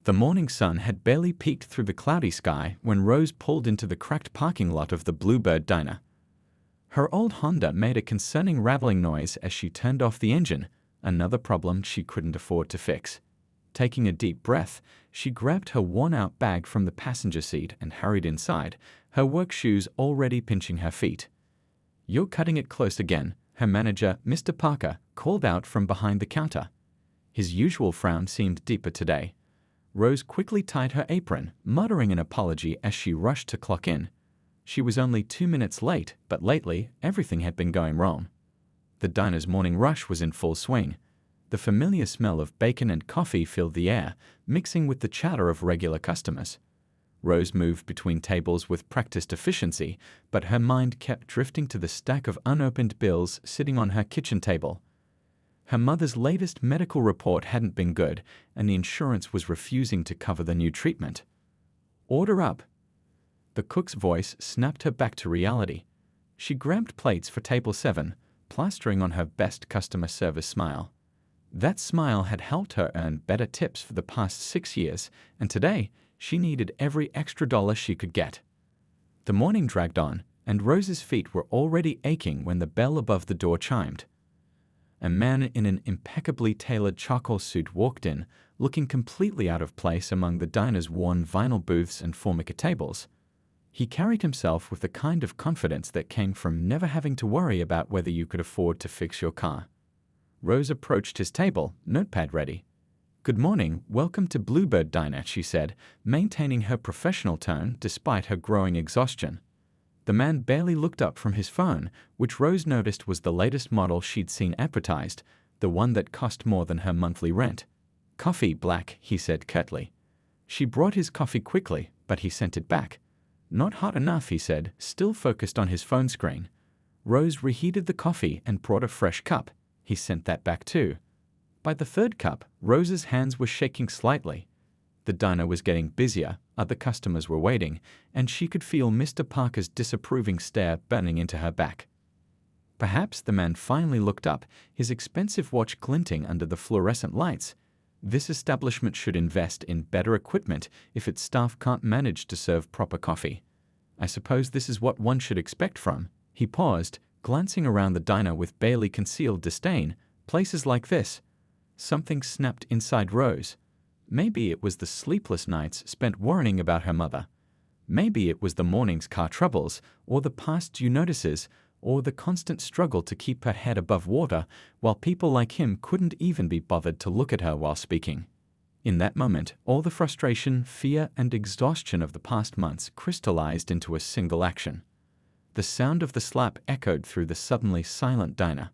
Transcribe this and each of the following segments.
The morning sun had barely peeked through the cloudy sky when Rose pulled into the cracked parking lot of the Bluebird diner. Her old Honda made a concerning rattling noise as she turned off the engine, another problem she couldn't afford to fix. Taking a deep breath, she grabbed her worn-out bag from the passenger seat and hurried inside, her work shoes already pinching her feet. "You're cutting it close again," her manager, Mr. Parker, called out from behind the counter. His usual frown seemed deeper today. Rose quickly tied her apron, muttering an apology as she rushed to clock in. She was only 2 minutes late, but lately, everything had been going wrong. The diner's morning rush was in full swing. The familiar smell of bacon and coffee filled the air, mixing with the chatter of regular customers. Rose moved between tables with practiced efficiency, but her mind kept drifting to the stack of unopened bills sitting on her kitchen table. Her mother's latest medical report hadn't been good, and the insurance was refusing to cover the new treatment. "Order up." The cook's voice snapped her back to reality. She grabbed plates for table 7, plastering on her best customer service smile. That smile had helped her earn better tips for the past 6 years, and today she needed every extra dollar she could get. The morning dragged on, and Rose's feet were already aching when the bell above the door chimed. A man in an impeccably tailored charcoal suit walked in, looking completely out of place among the diner's worn vinyl booths and formica tables. He carried himself with the kind of confidence that came from never having to worry about whether you could afford to fix your car. Rose approached his table, notepad ready. "Good morning, welcome to Bluebird Diner," she said, maintaining her professional tone despite her growing exhaustion. The man barely looked up from his phone, which Rose noticed was the latest model she'd seen advertised, the one that cost more than her monthly rent. "Coffee, black," he said curtly. She brought his coffee quickly, but he sent it back. "Not hot enough," he said, still focused on his phone screen. Rose reheated the coffee and brought a fresh cup. He sent that back too. By the third cup, Rose's hands were shaking slightly. The diner was getting busier, other customers were waiting, and she could feel Mr. Parker's disapproving stare burning into her back. Perhaps the man finally looked up, his expensive watch glinting under the fluorescent lights. This establishment should invest in better equipment if its staff can't manage to serve proper coffee. I suppose this is what one should expect from. He paused, glancing around the diner with barely concealed disdain. Places like this. Something snapped inside Rose. Maybe it was the sleepless nights spent worrying about her mother. Maybe it was the morning's car troubles, or the past due notices, or the constant struggle to keep her head above water while people like him couldn't even be bothered to look at her while speaking. In that moment, all the frustration, fear, and exhaustion of the past months crystallized into a single action. The sound of the slap echoed through the suddenly silent diner.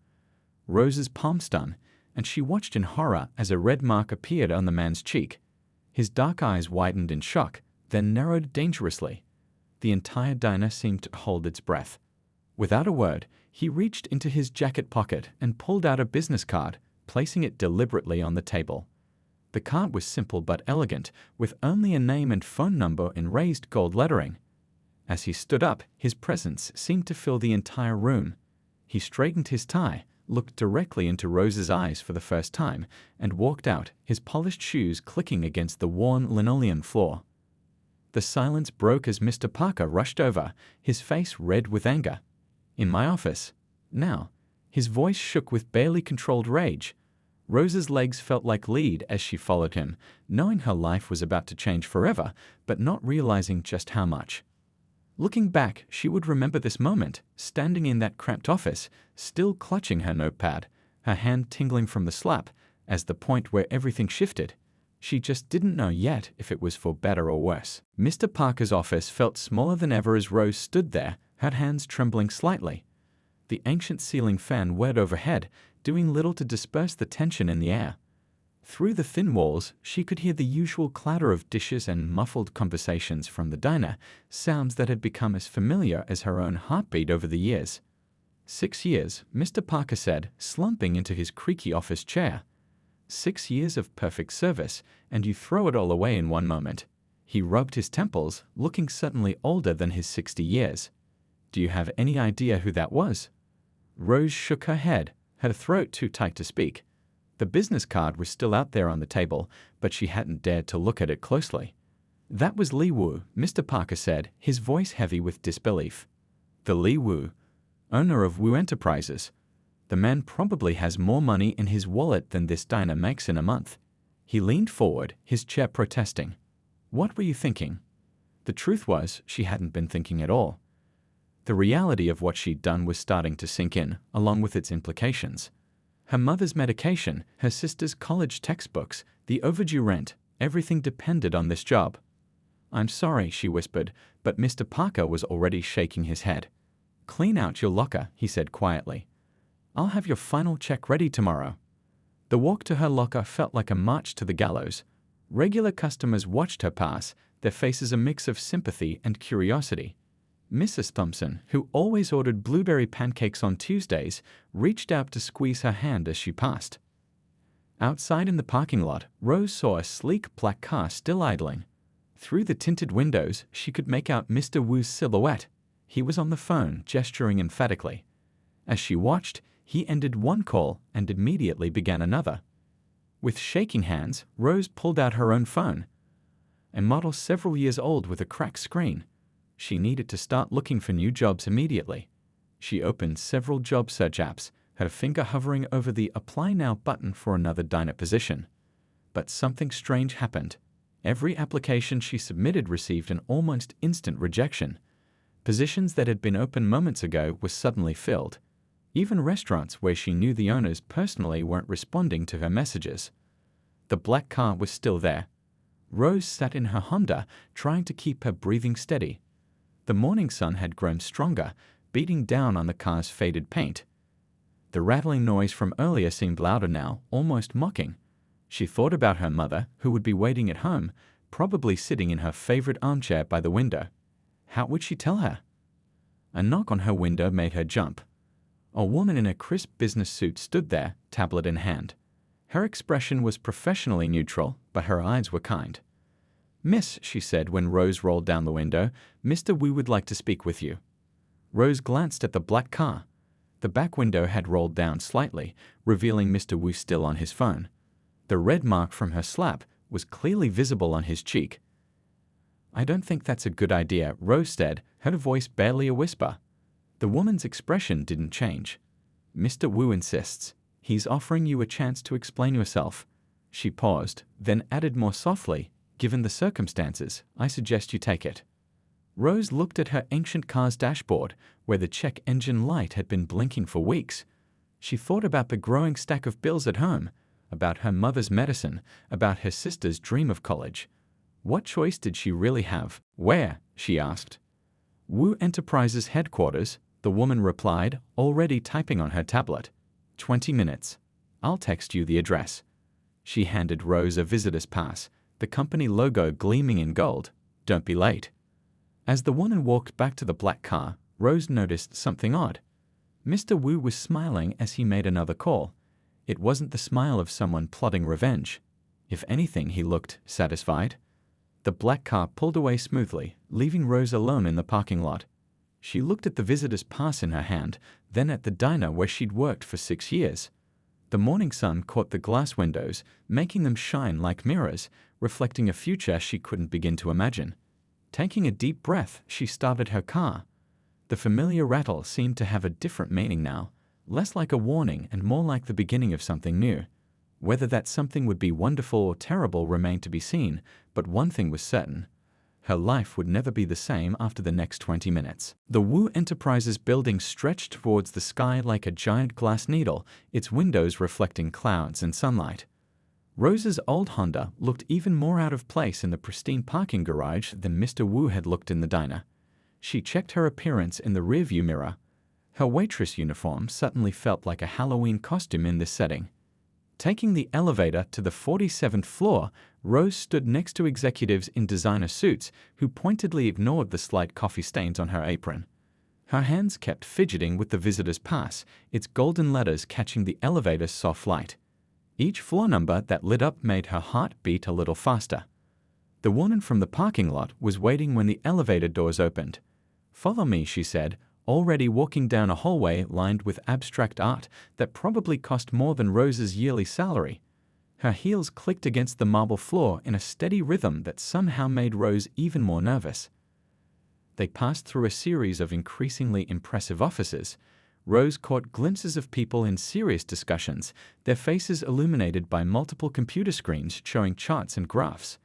Rose's palm stung, and she watched in horror as a red mark appeared on the man's cheek. His dark eyes widened in shock, then narrowed dangerously. The entire diner seemed to hold its breath. Without a word, he reached into his jacket pocket and pulled out a business card, placing it deliberately on the table. The card was simple but elegant, with only a name and phone number in raised gold lettering. As he stood up, his presence seemed to fill the entire room. He straightened his tie, looked directly into Rose's eyes for the first time, and walked out, his polished shoes clicking against the worn linoleum floor. The silence broke as Mr. Parker rushed over, his face red with anger. "In my office. Now." His voice shook with barely controlled rage. Rose's legs felt like lead as she followed him, knowing her life was about to change forever, but not realizing just how much. Looking back, she would remember this moment, standing in that cramped office, still clutching her notepad, her hand tingling from the slap, as the point where everything shifted. She just didn't know yet if it was for better or worse. Mr. Parker's office felt smaller than ever as Rose stood there, her hands trembling slightly. The ancient ceiling fan whirred overhead, doing little to disperse the tension in the air. Through the thin walls, she could hear the usual clatter of dishes and muffled conversations from the diner, sounds that had become as familiar as her own heartbeat over the years. 6 years, Mr. Parker said, slumping into his creaky office chair. 6 years of perfect service, and you throw it all away in one moment. He rubbed his temples, looking suddenly older than his 60 years. "Do you have any idea who that was?" Rose shook her head, her throat too tight to speak. The business card was still out there on the table, but she hadn't dared to look at it closely. "That was Li Wu," Mr. Parker said, his voice heavy with disbelief. "The Li Wu, owner of Wu Enterprises. The man probably has more money in his wallet than this diner makes in a month." He leaned forward, his chair protesting. "What were you thinking?" The truth was, she hadn't been thinking at all. The reality of what she'd done was starting to sink in, along with its implications. Her mother's medication, her sister's college textbooks, the overdue rent, everything depended on this job. "I'm sorry," she whispered, but Mr. Parker was already shaking his head. "Clean out your locker," he said quietly. "I'll have your final check ready tomorrow." The walk to her locker felt like a march to the gallows. Regular customers watched her pass, their faces a mix of sympathy and curiosity. Mrs. Thompson, who always ordered blueberry pancakes on Tuesdays, reached out to squeeze her hand as she passed. Outside in the parking lot, Rose saw a sleek black car still idling. Through the tinted windows, she could make out Mr. Wu's silhouette. He was on the phone, gesturing emphatically. As she watched, he ended one call and immediately began another. With shaking hands, Rose pulled out her own phone, a model several years old with a cracked screen. She needed to start looking for new jobs immediately. She opened several job search apps, her finger hovering over the Apply Now button for another diner position. But something strange happened. Every application she submitted received an almost instant rejection. Positions that had been open moments ago were suddenly filled. Even restaurants where she knew the owners personally weren't responding to her messages. The black car was still there. Rose sat in her Honda, trying to keep her breathing steady. The morning sun had grown stronger, beating down on the car's faded paint. The rattling noise from earlier seemed louder now, almost mocking. She thought about her mother, who would be waiting at home, probably sitting in her favorite armchair by the window. How would she tell her? A knock on her window made her jump. A woman in a crisp business suit stood there, tablet in hand. Her expression was professionally neutral, but her eyes were kind. "Miss," she said when Rose rolled down the window, "Mr. Wu would like to speak with you." Rose glanced at the black car. The back window had rolled down slightly, revealing Mr. Wu still on his phone. The red mark from her slap was clearly visible on his cheek. "I don't think that's a good idea," Rose said, her voice barely a whisper. The woman's expression didn't change. "Mr. Wu insists. He's offering you a chance to explain yourself." She paused, then added more softly, "Given the circumstances, I suggest you take it." Rose looked at her ancient car's dashboard, where the check engine light had been blinking for weeks. She thought about the growing stack of bills at home, about her mother's medicine, about her sister's dream of college. What choice did she really have? "Where?" she asked. "Wu Enterprises headquarters," the woman replied, already typing on her tablet. 20 minutes. I'll text you the address." She handed Rose a visitor's pass, the company logo gleaming in gold. "Don't be late." As the woman walked back to the black car, Rose noticed something odd. Mr. Wu was smiling as he made another call. It wasn't the smile of someone plotting revenge. If anything, he looked satisfied. The black car pulled away smoothly, leaving Rose alone in the parking lot. She looked at the visitor's pass in her hand, then at the diner where she'd worked for 6 years. The morning sun caught the glass windows, making them shine like mirrors, reflecting a future she couldn't begin to imagine. Taking a deep breath, she started her car. The familiar rattle seemed to have a different meaning now, less like a warning and more like the beginning of something new. Whether that something would be wonderful or terrible remained to be seen, but one thing was certain. Her life would never be the same after the next 20 minutes. The Wu Enterprises building stretched towards the sky like a giant glass needle, its windows reflecting clouds and sunlight. Rose's old Honda looked even more out of place in the pristine parking garage than Mr. Wu had looked in the diner. She checked her appearance in the rearview mirror. Her waitress uniform suddenly felt like a Halloween costume in this setting. Taking the elevator to the 47th floor, Rose stood next to executives in designer suits who pointedly ignored the slight coffee stains on her apron. Her hands kept fidgeting with the visitor's pass, its golden letters catching the elevator's soft light. Each floor number that lit up made her heart beat a little faster. The woman from the parking lot was waiting when the elevator doors opened. "Follow me," she said, already walking down a hallway lined with abstract art that probably cost more than Rose's yearly salary. Her heels clicked against the marble floor in a steady rhythm that somehow made Rose even more nervous. They passed through a series of increasingly impressive offices. Rose caught glimpses of people in serious discussions, their faces illuminated by multiple computer screens showing charts and graphs.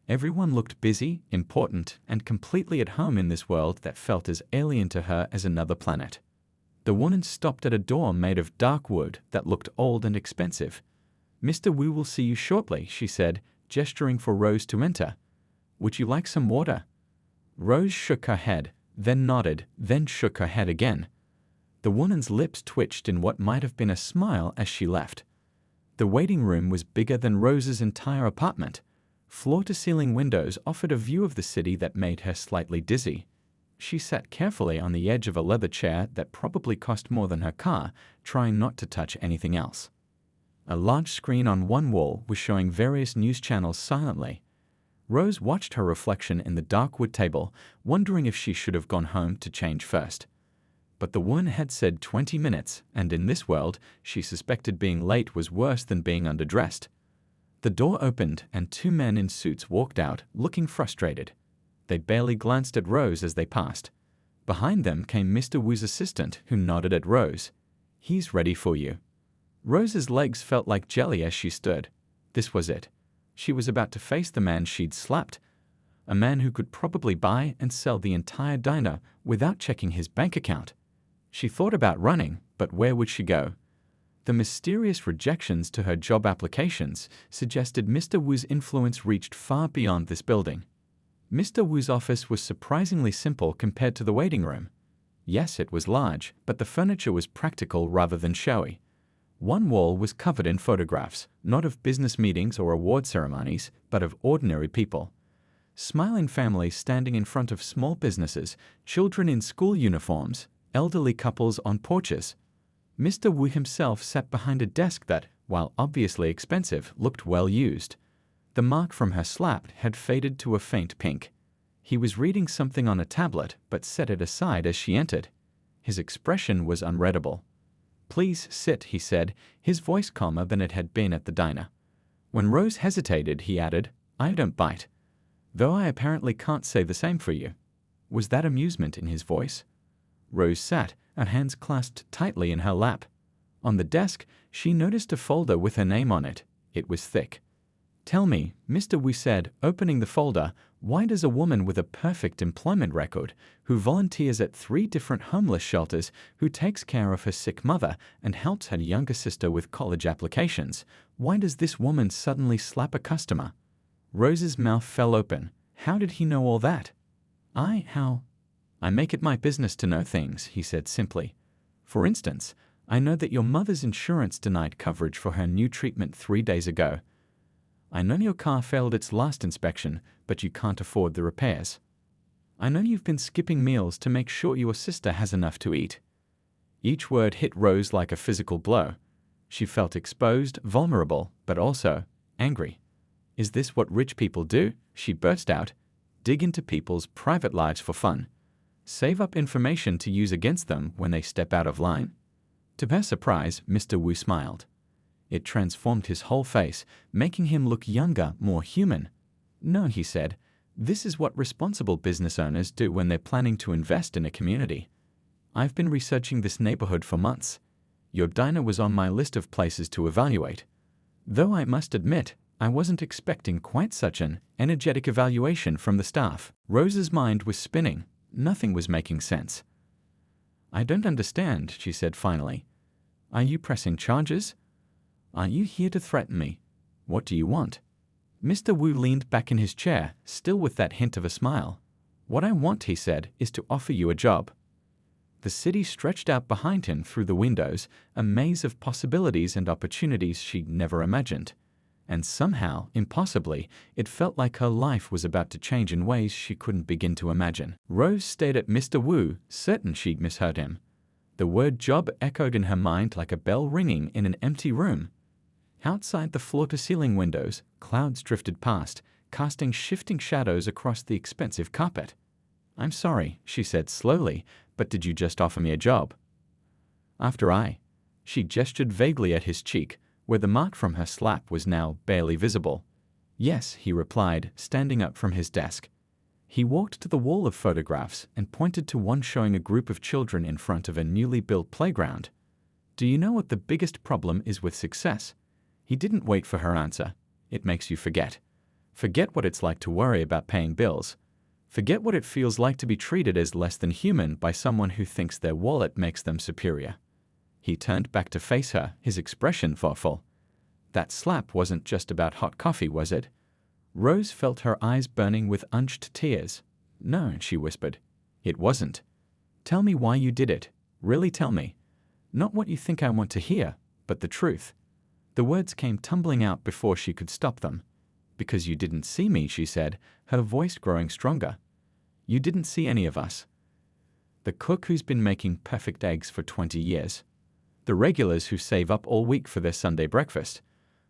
Everyone looked busy, important, and completely at home in this world that felt as alien to her as another planet. The woman stopped at a door made of dark wood that looked old and expensive. "Mr. Wu will see you shortly," she said, gesturing for Rose to enter. "Would you like some water?" Rose shook her head, then nodded, then shook her head again. The woman's lips twitched in what might have been a smile as she left. The waiting room was bigger than Rose's entire apartment. Floor-to-ceiling windows offered a view of the city that made her slightly dizzy. She sat carefully on the edge of a leather chair that probably cost more than her car, trying not to touch anything else. A large screen on one wall was showing various news channels silently. Rose watched her reflection in the dark wood table, wondering if she should have gone home to change first. But the woman had said 20 minutes, and in this world, she suspected being late was worse than being underdressed. The door opened, and two men in suits walked out, looking frustrated. They barely glanced at Rose as they passed. Behind them came Mr. Wu's assistant, who nodded at Rose. "He's ready for you." Rose's legs felt like jelly as she stood. This was it. She was about to face the man she'd slapped, a man who could probably buy and sell the entire diner without checking his bank account. She thought about running, but where would she go? The mysterious rejections to her job applications suggested Mr. Wu's influence reached far beyond this building. Mr. Wu's office was surprisingly simple compared to the waiting room. Yes, it was large, but the furniture was practical rather than showy. One wall was covered in photographs, not of business meetings or award ceremonies, but of ordinary people. Smiling families standing in front of small businesses, children in school uniforms, elderly couples on porches. Mr. Wu himself sat behind a desk that, while obviously expensive, looked well used. The mark from her slap had faded to a faint pink. He was reading something on a tablet, but set it aside as she entered. His expression was unreadable. "Please sit," he said, his voice calmer than it had been at the diner. When Rose hesitated, he added, "I don't bite. Though I apparently can't say the same for you." Was that amusement in his voice? Rose sat, her hands clasped tightly in her lap. On the desk, she noticed a folder with her name on it. It was thick. "Tell me," Mr. Wu said, opening the folder, "why does a woman with a perfect employment record, who volunteers at 3 different homeless shelters, who takes care of her sick mother and helps her younger sister with college applications, why does this woman suddenly slap a customer?" Rose's mouth fell open. How did he know all that? How? "I make it my business to know things," he said simply. "For instance, I know that your mother's insurance denied coverage for her new treatment 3 days ago. I know your car failed its last inspection, but you can't afford the repairs. I know you've been skipping meals to make sure your sister has enough to eat." Each word hit Rose like a physical blow. She felt exposed, vulnerable, but also angry. "Is this what rich people do?" she burst out. "Dig into people's private lives for fun? Save up information to use against them when they step out of line?" To her surprise, Mr. Wu smiled. It transformed his whole face, making him look younger, more human. "No," he said, "this is what responsible business owners do when they're planning to invest in a community. I've been researching this neighborhood for months. Your diner was on my list of places to evaluate. Though I must admit, I wasn't expecting quite such an energetic evaluation from the staff." Rose's mind was spinning. Nothing was making sense. "I don't understand," she said finally. "Are you pressing charges? Are you here to threaten me? What do you want?" Mr. Wu leaned back in his chair, still with that hint of a smile. "What I want," he said, "is to offer you a job." The city stretched out behind him through the windows, a maze of possibilities and opportunities she'd never imagined. And somehow, impossibly, it felt like her life was about to change in ways she couldn't begin to imagine. Rose stared at Mr. Wu, certain she'd misheard him. The word job echoed in her mind like a bell ringing in an empty room. Outside the floor-to-ceiling windows, clouds drifted past, casting shifting shadows across the expensive carpet. I'm sorry, she said slowly, but did you just offer me a job? She gestured vaguely at his cheek, where the mark from her slap was now barely visible. Yes, he replied, standing up from his desk. He walked to the wall of photographs and pointed to one showing a group of children in front of a newly built playground. Do you know what the biggest problem is with success? He didn't wait for her answer. It makes you forget. Forget what it's like to worry about paying bills. Forget what it feels like to be treated as less than human by someone who thinks their wallet makes them superior. He turned back to face her, his expression thoughtful. That slap wasn't just about hot coffee, was it? Rose felt her eyes burning with unshed tears. No, she whispered. It wasn't. Tell me why you did it. Really tell me. Not what you think I want to hear, but the truth. The words came tumbling out before she could stop them. Because you didn't see me, she said, her voice growing stronger. You didn't see any of us. The cook who's been making perfect eggs for 20 years. The regulars who save up all week for their Sunday breakfast.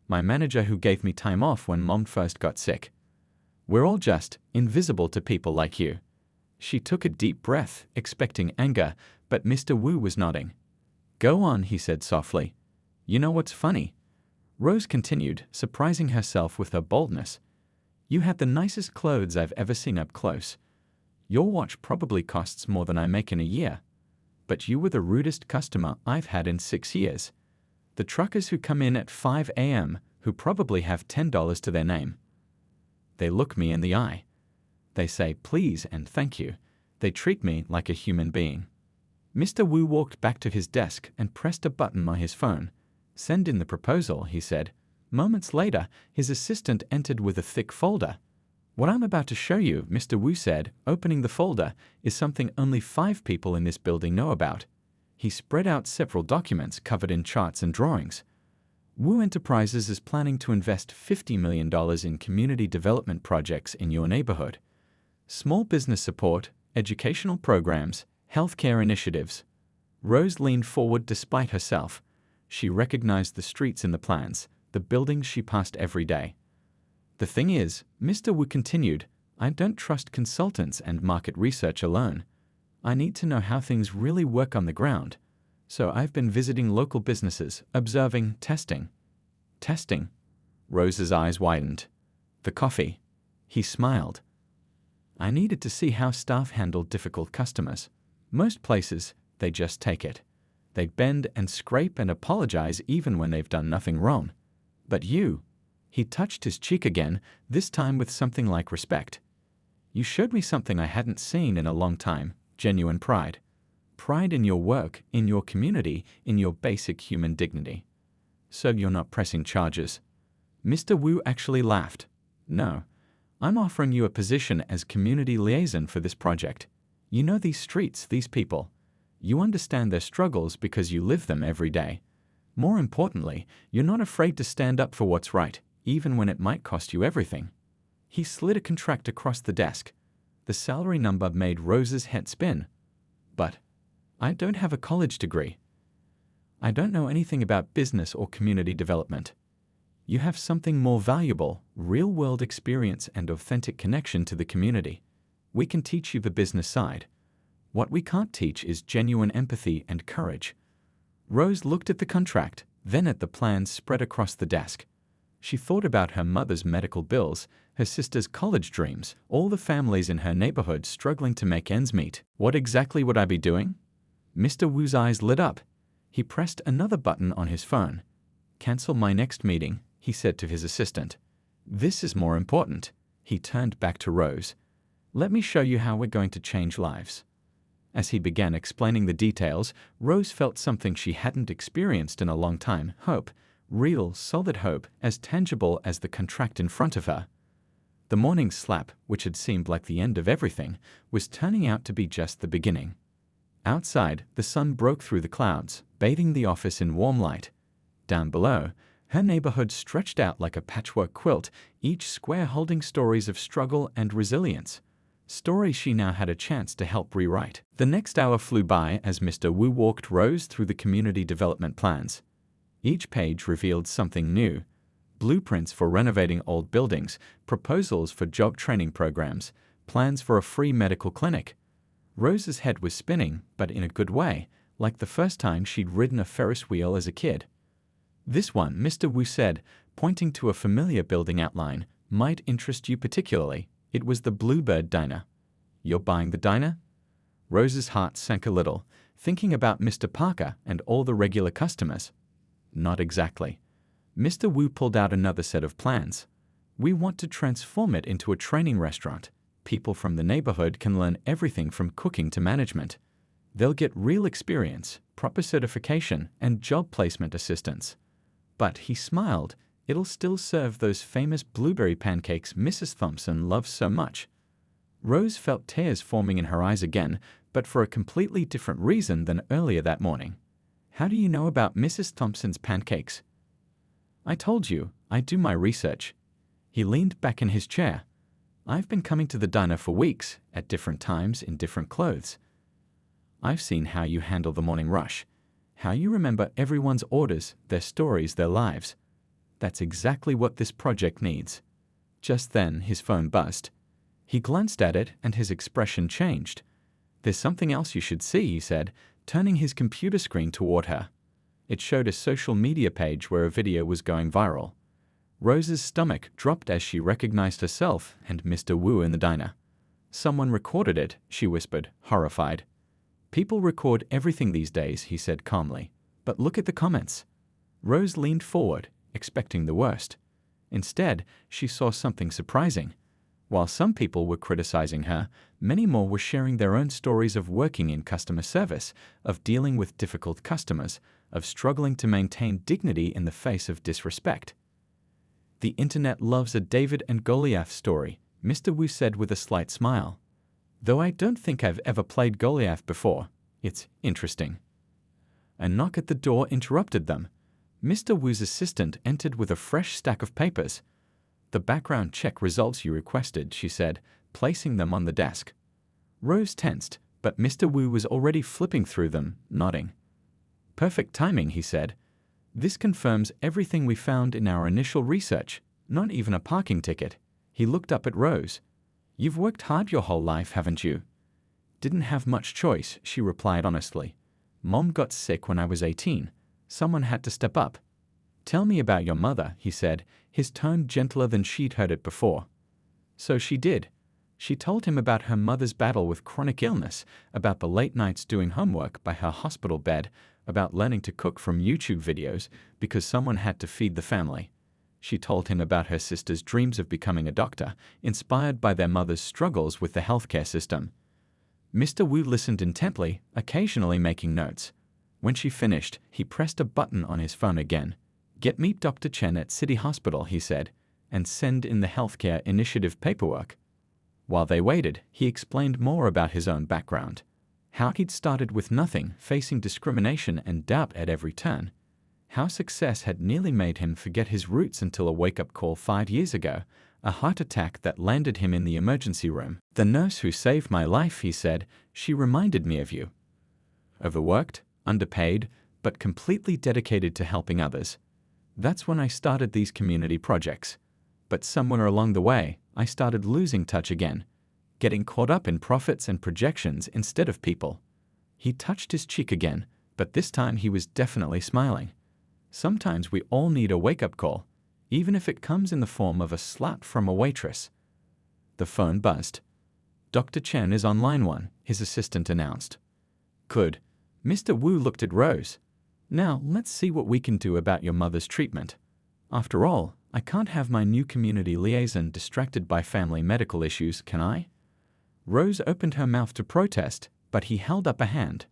My manager who gave me time off when Mom first got sick. We're all just invisible to people like you. She took a deep breath, expecting anger, but Mr. Wu was nodding. Go on, he said softly. You know what's funny? Rose continued, surprising herself with her boldness. You had the nicest clothes I've ever seen up close. Your watch probably costs more than I make in a year. But you were the rudest customer I've had in 6 years. The truckers who come in at 5 a.m., who probably have $10 to their name. They look me in the eye. They say please and thank you. They treat me like a human being. Mr. Wu walked back to his desk and pressed a button on his phone. Send in the proposal, he said. Moments later, his assistant entered with a thick folder. What I'm about to show you, Mr. Wu said, opening the folder, is something only 5 people in this building know about. He spread out several documents covered in charts and drawings. Wu Enterprises is planning to invest $50 million in community development projects in your neighborhood. Small business support, educational programs, healthcare initiatives. Rose leaned forward despite herself. She recognized the streets in the plans, the buildings she passed every day. The thing is, Mr. Wu continued, I don't trust consultants and market research alone. I need to know how things really work on the ground. So I've been visiting local businesses, observing, testing. Testing? Rose's eyes widened. The coffee. He smiled. I needed to see how staff handled difficult customers. Most places, they just take it. They bend and scrape and apologize even when they've done nothing wrong. But you, he touched his cheek again, this time with something like respect. You showed me something I hadn't seen in a long time, genuine pride. Pride in your work, in your community, in your basic human dignity. So you're not pressing charges. Mr. Wu actually laughed. No, I'm offering you a position as community liaison for this project. You know these streets, these people. You understand their struggles because you live them every day. More importantly, you're not afraid to stand up for what's right, even when it might cost you everything. He slid a contract across the desk. The salary number made Rose's head spin. But I don't have a college degree. I don't know anything about business or community development. You have something more valuable, real-world experience and authentic connection to the community. We can teach you the business side. What we can't teach is genuine empathy and courage. Rose looked at the contract, then at the plans spread across the desk. She thought about her mother's medical bills, her sister's college dreams, all the families in her neighborhood struggling to make ends meet. What exactly would I be doing? Mr. Wu's eyes lit up. He pressed another button on his phone. Cancel my next meeting, he said to his assistant. This is more important. He turned back to Rose. Let me show you how we're going to change lives. As he began explaining the details, Rose felt something she hadn't experienced in a long time, hope. Real, solid hope, as tangible as the contract in front of her. The morning's slap, which had seemed like the end of everything, was turning out to be just the beginning. Outside, the sun broke through the clouds, bathing the office in warm light. Down below, her neighborhood stretched out like a patchwork quilt, each square holding stories of struggle and resilience. Stories she now had a chance to help rewrite. The next hour flew by as Mr. Wu walked Rose through the community development plans. Each page revealed something new. Blueprints for renovating old buildings, proposals for job training programs, Plans for a free medical clinic. Rose's head was spinning, but in a good way, like the first time she'd ridden a Ferris wheel as a kid. This one, Mr. Wu said, pointing to a familiar building outline, might interest you particularly. It was the Bluebird Diner. You're buying the diner? Rose's heart sank a little, thinking about Mr. Parker and all the regular customers. Not exactly. Mr. Wu pulled out another set of plans. We want to transform it into a training restaurant. People from the neighborhood can learn everything from cooking to management. They'll get real experience, proper certification, and job placement assistance. But, he smiled, it'll still serve those famous blueberry pancakes Mrs. Thompson loves so much. Rose felt tears forming in her eyes again, but for a completely different reason than earlier that morning. How do you know about Mrs. Thompson's pancakes? I told you, I do my research. He leaned back in his chair. I've been coming to the diner for weeks, at different times, in different clothes. I've seen how you handle the morning rush, how you remember everyone's orders, their stories, their lives. That's exactly what this project needs. Just then, his phone buzzed. He glanced at it and his expression changed. There's something else you should see, he said, turning his computer screen toward her. It showed a social media page where a video was going viral. Rose's stomach dropped as she recognized herself and Mr. Wu in the diner. Someone recorded it, she whispered, horrified. People record everything these days, he said calmly. But look at the comments. Rose leaned forward, expecting the worst. Instead, she saw something surprising. While some people were criticizing her, many more were sharing their own stories of working in customer service, of dealing with difficult customers, of struggling to maintain dignity in the face of disrespect. The internet loves a David and Goliath story, Mr. Wu said with a slight smile. Though I don't think I've ever played Goliath before, it's interesting. A knock at the door interrupted them. Mr. Wu's assistant entered with a fresh stack of papers. The background check results you requested, she said, placing them on the desk. Rose tensed, but Mr. Wu was already flipping through them, nodding. Perfect timing, he said. This confirms everything we found in our initial research, not even a parking ticket. He looked up at Rose. You've worked hard your whole life, haven't you? Didn't have much choice, she replied honestly. Mom got sick when I was 18. Someone had to step up. Tell me about your mother, he said, his tone gentler than she'd heard it before. So she did. She told him about her mother's battle with chronic illness, about the late nights doing homework by her hospital bed, about learning to cook from YouTube videos because someone had to feed the family. She told him about her sister's dreams of becoming a doctor, inspired by their mother's struggles with the healthcare system. Mr. Wu listened intently, occasionally making notes. When she finished, he pressed a button on his phone again. Get me Dr. Chen at City Hospital, he said, and send in the healthcare initiative paperwork. While they waited, he explained more about his own background. How he'd started with nothing, facing discrimination and doubt at every turn. How success had nearly made him forget his roots until a wake-up call 5 years ago, a heart attack that landed him in the emergency room. The nurse who saved my life, he said, she reminded me of you. Overworked, underpaid, but completely dedicated to helping others. That's when I started these community projects. But somewhere along the way, I started losing touch again, getting caught up in profits and projections instead of people. He touched his cheek again, but this time he was definitely smiling. Sometimes we all need a wake-up call, even if it comes in the form of a slap from a waitress. The phone buzzed. Dr. Chen is on line 1, his assistant announced. Good. Mr. Wu looked at Rose. Now, let's see what we can do about your mother's treatment. After all, I can't have my new community liaison distracted by family medical issues, can I? Rose opened her mouth to protest, but he held up a hand.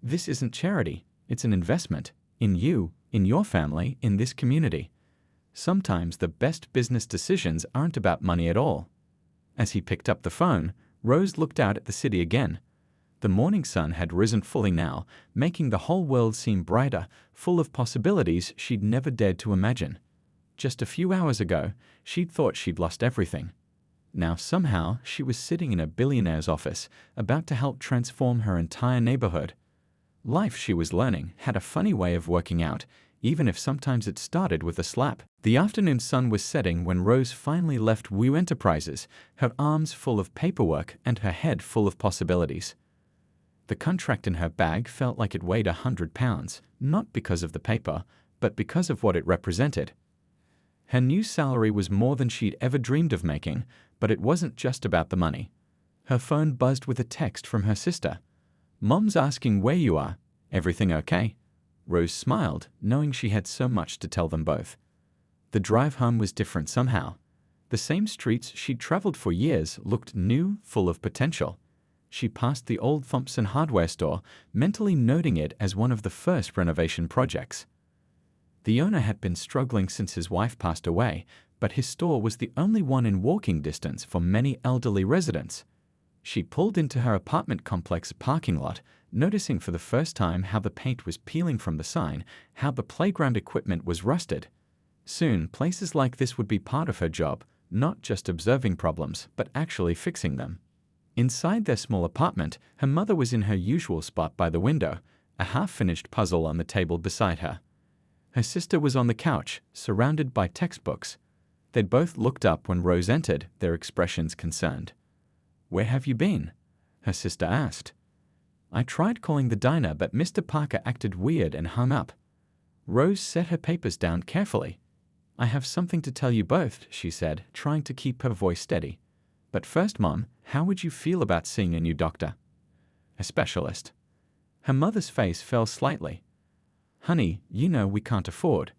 This isn't charity, it's an investment. In you, in your family, in this community. Sometimes the best business decisions aren't about money at all. As he picked up the phone, Rose looked out at the city again. The morning sun had risen fully now, making the whole world seem brighter, full of possibilities she'd never dared to imagine. Just a few hours ago, she'd thought she'd lost everything. Now somehow she was sitting in a billionaire's office, about to help transform her entire neighborhood. Life, she was learning, had a funny way of working out, even if sometimes it started with a slap. The afternoon sun was setting when Rose finally left Wu Enterprises, her arms full of paperwork and her head full of possibilities. The contract in her bag felt like it weighed 100 pounds, not because of the paper, but because of what it represented. Her new salary was more than she'd ever dreamed of making, but it wasn't just about the money. Her phone buzzed with a text from her sister. "Mom's asking where you are. Everything okay?" Rose smiled, knowing she had so much to tell them both. The drive home was different somehow. The same streets she'd traveled for years looked new, full of potential. She passed the old Thompson hardware store, mentally noting it as one of the first renovation projects. The owner had been struggling since his wife passed away, but his store was the only one in walking distance for many elderly residents. She pulled into her apartment complex parking lot, noticing for the first time how the paint was peeling from the sign, how the playground equipment was rusted. Soon, places like this would be part of her job, not just observing problems, but actually fixing them. Inside their small apartment, her mother was in her usual spot by the window, a half-finished puzzle on the table beside her. Her sister was on the couch, surrounded by textbooks. They'd both looked up when Rose entered, their expressions concerned. "Where have you been?" her sister asked. "I tried calling the diner, but Mr. Parker acted weird and hung up." Rose set her papers down carefully. "I have something to tell you both," she said, trying to keep her voice steady. "But first, Mom, how would you feel about seeing a new doctor?" "A specialist." Her mother's face fell slightly. "Honey, you know we can't afford."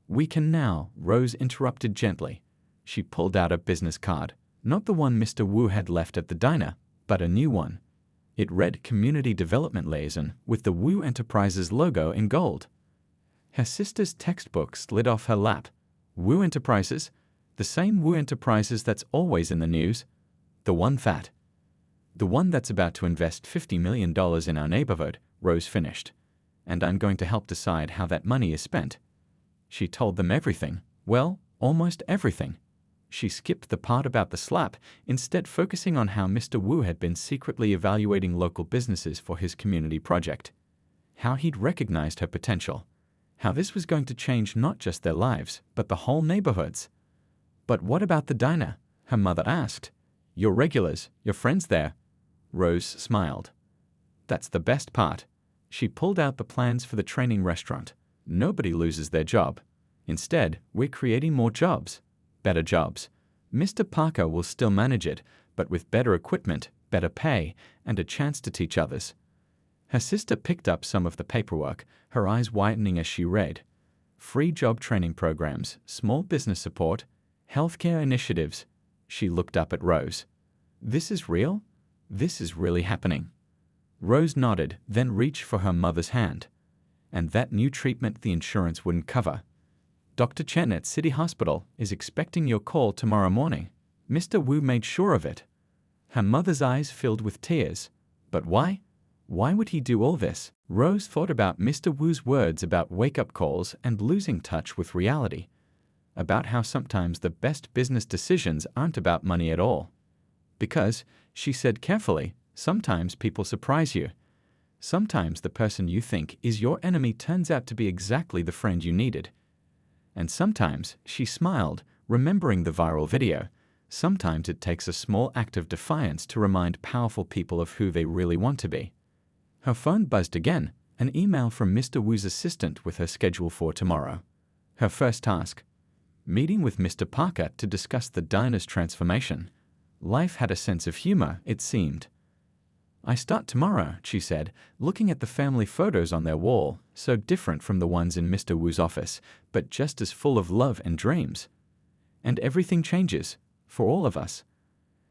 "We can now," Rose interrupted gently. She pulled out a business card, not the one Mr. Wu had left at the diner, but a new one. It read Community Development Liaison with the Wu Enterprises logo in gold. Her sister's textbook slid off her lap. Wu Enterprises? The same Wu Enterprises that's always in the news? The one that's about to invest $50 million in our neighborhood, Rose finished. And I'm going to help decide how that money is spent. She told them everything. Well, almost everything. She skipped the part about the slap, instead focusing on how Mr. Wu had been secretly evaluating local businesses for his community project. How he'd recognized her potential. How this was going to change not just their lives, but the whole neighborhoods. "But what about the diner?" her mother asked. "Your regulars, your friends there." Rose smiled. "That's the best part." She pulled out the plans for the training restaurant. "Nobody loses their job. Instead, we're creating more jobs. Better jobs. Mr. Parker will still manage it, but with better equipment, better pay, and a chance to teach others." Her sister picked up some of the paperwork, her eyes widening as she read. Free job training programs, small business support, healthcare initiatives. She looked up at Rose. "This is real? This is really happening." Rose nodded, then reached for her mother's hand. "And that new treatment the insurance wouldn't cover. Dr. Chen at City Hospital is expecting your call tomorrow morning. Mr. Wu made sure of it." Her mother's eyes filled with tears. But why? Why would he do all this? Rose thought about Mr. Wu's words about wake-up calls and losing touch with reality. About how sometimes the best business decisions aren't about money at all. Because, she said carefully, sometimes people surprise you. Sometimes the person you think is your enemy turns out to be exactly the friend you needed. And sometimes, she smiled, remembering the viral video, sometimes it takes a small act of defiance to remind powerful people of who they really want to be. Her phone buzzed again, an email from Mr. Wu's assistant with her schedule for tomorrow. Her first task. Meeting with Mr. Parker to discuss the diner's transformation. Life had a sense of humor, it seemed. "I start tomorrow," she said, looking at the family photos on their wall, so different from the ones in Mr. Wu's office, but just as full of love and dreams. "And everything changes, for all of us."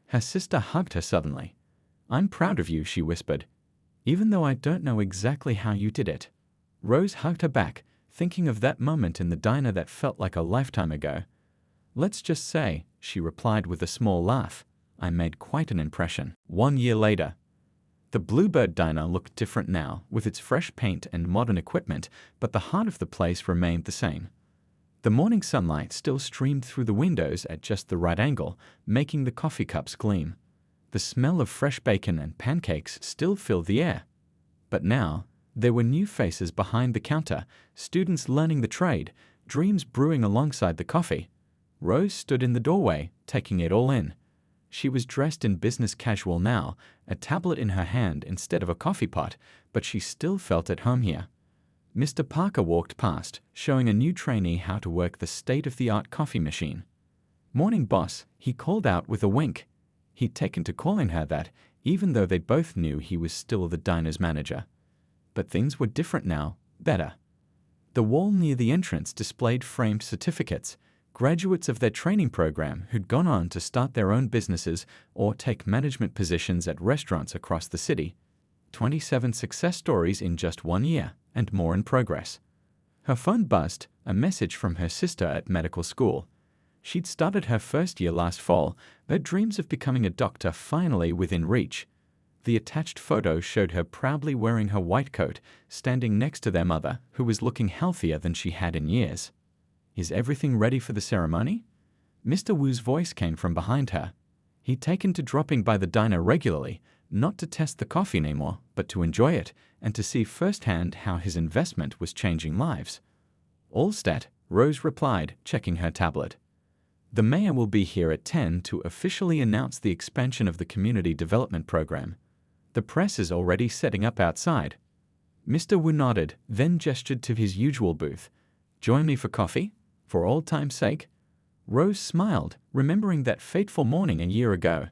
Her sister hugged her suddenly. "I'm proud of you," she whispered, "even though I don't know exactly how you did it." Rose hugged her back, thinking of that moment in the diner that felt like a lifetime ago. "Let's just say," she replied with a small laugh, "I made quite an impression." 1 year later. The Bluebird Diner looked different now, with its fresh paint and modern equipment, but the heart of the place remained the same. The morning sunlight still streamed through the windows at just the right angle, making the coffee cups gleam. The smell of fresh bacon and pancakes still filled the air. But now, There were new faces behind the counter, students learning the trade, dreams brewing alongside the coffee. Rose stood in the doorway, taking it all in. She was dressed in business casual now, a tablet in her hand instead of a coffee pot, but she still felt at home here. Mr. Parker walked past, showing a new trainee how to work the state-of-the-art coffee machine. "Morning, boss," he called out with a wink. He'd taken to calling her that, even though they both knew he was still the diner's manager. But things were different now, better. The wall near the entrance displayed framed certificates, graduates of their training program who'd gone on to start their own businesses or take management positions at restaurants across the city. 27 success stories in just 1 year, and more in progress. Her phone buzzed, a message from her sister at medical school. She'd started her first year last fall, her dreams of becoming a doctor finally within reach. The attached photo showed her proudly wearing her white coat, standing next to their mother, who was looking healthier than she had in years. "Is everything ready for the ceremony?" Mr. Wu's voice came from behind her. He'd taken to dropping by the diner regularly, not to test the coffee anymore, but to enjoy it and to see firsthand how his investment was changing lives. "All set," Rose replied, checking her tablet. "The mayor will be here at 10 to officially announce the expansion of the community development program. The press is already setting up outside." Mr. Wu nodded, then gestured to his usual booth. "Join me for coffee? For old time's sake?" Rose smiled, remembering that fateful morning a year ago.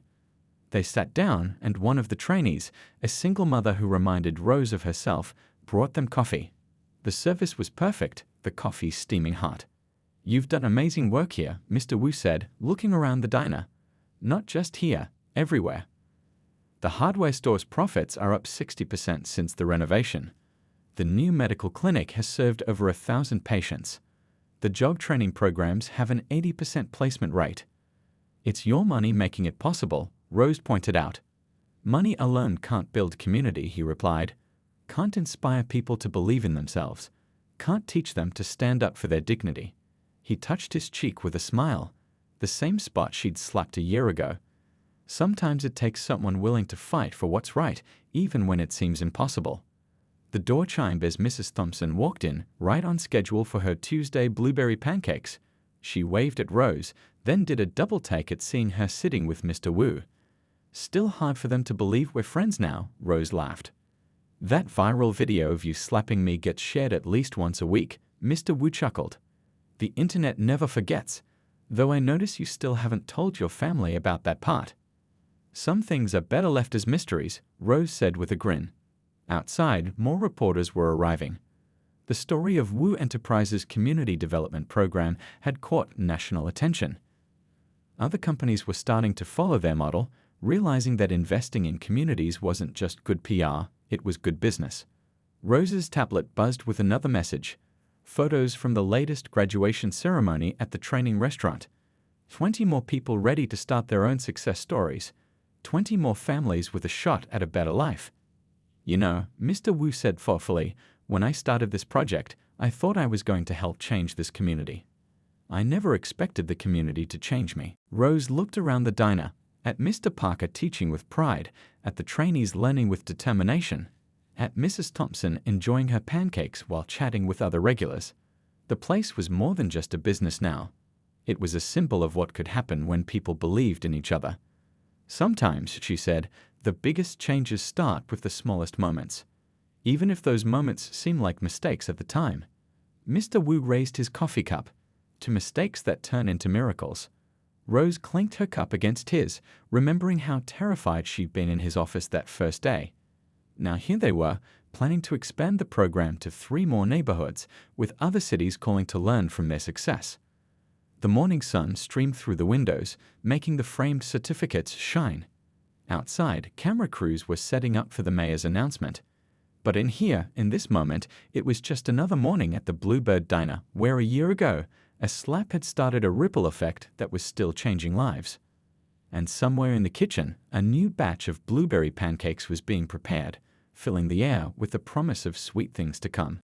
They sat down, and one of the trainees, a single mother who reminded Rose of herself, brought them coffee. The service was perfect, the coffee steaming hot. "You've done amazing work here," Mr. Wu said, looking around the diner. "Not just here, everywhere. The hardware store's profits are up 60% since the renovation. The new medical clinic has served over 1,000 patients. The job training programs have an 80% placement rate. It's your money making it possible," Rose pointed out. "Money alone can't build community," he replied. "Can't inspire people to believe in themselves. Can't teach them to stand up for their dignity." He touched his cheek with a smile, the same spot she'd slapped a year ago. Sometimes it takes someone willing to fight for what's right, even when it seems impossible. The door chimed as Mrs. Thompson walked in, right on schedule for her Tuesday blueberry pancakes. She waved at Rose, then did a double take at seeing her sitting with Mr. Wu. "Still hard for them to believe we're friends now," Rose laughed. "That viral video of you slapping me gets shared at least once a week," Mr. Wu chuckled. "The internet never forgets, though I notice you still haven't told your family about that part." "Some things are better left as mysteries," Rose said with a grin. Outside, more reporters were arriving. The story of Wu Enterprises' community development program had caught national attention. Other companies were starting to follow their model, realizing that investing in communities wasn't just good PR, it was good business. Rose's tablet buzzed with another message. Photos from the latest graduation ceremony at the training restaurant. 20 more people ready to start their own success stories. 20 more families with a shot at a better life. "You know," Mr. Wu said thoughtfully, "when I started this project, I thought I was going to help change this community. I never expected the community to change me." Rose looked around the diner, at Mr. Parker teaching with pride, at the trainees learning with determination, at Mrs. Thompson enjoying her pancakes while chatting with other regulars. The place was more than just a business now. It was a symbol of what could happen when people believed in each other. "Sometimes," she said, "the biggest changes start with the smallest moments, even if those moments seem like mistakes at the time." Mr. Wu raised his coffee cup. "To mistakes that turn into miracles." Rose clinked her cup against his, remembering how terrified she'd been in his office that first day. Now here they were, planning to expand the program to 3 more neighborhoods, with other cities calling to learn from their success. The morning sun streamed through the windows, making the framed certificates shine. Outside, camera crews were setting up for the mayor's announcement. But in here, in this moment, it was just another morning at the Bluebird Diner, where a year ago, a SLAP had started a ripple effect that was still changing lives. And somewhere in the kitchen, a new batch of blueberry pancakes was being prepared, filling the air with the promise of sweet things to come.